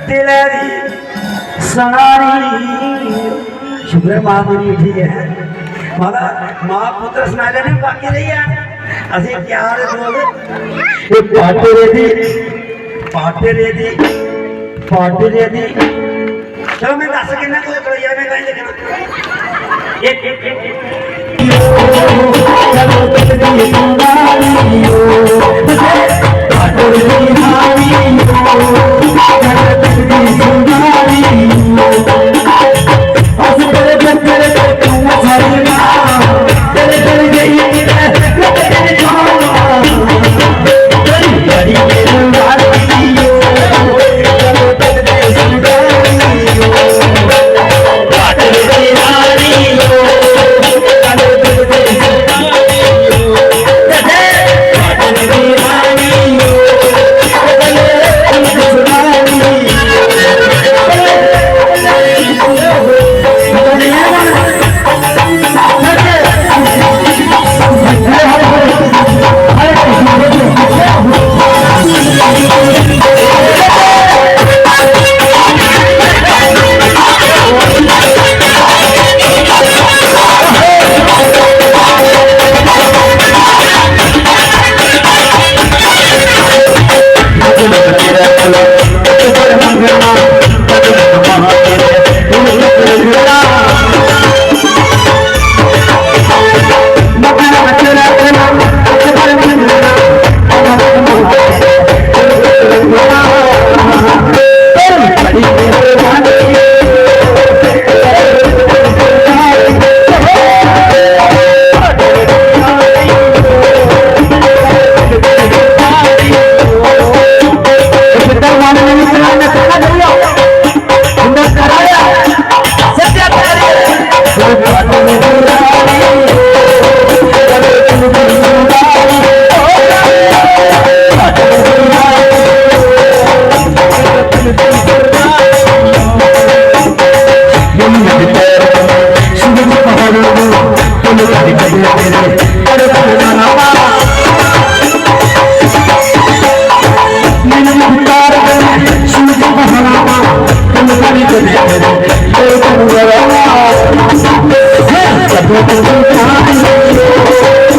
तिलेरी सनारी शुक्र मां मेरी ठीक है माता मां पुत्र सुनाले ने बाकी रही है असि प्यार बोल ये पाटे रे दी चलो मैं दस के ना तो यार मैं कहीं लिखना एक चलो तेरी सुनारी हो पाटे रे दी सुनारी हो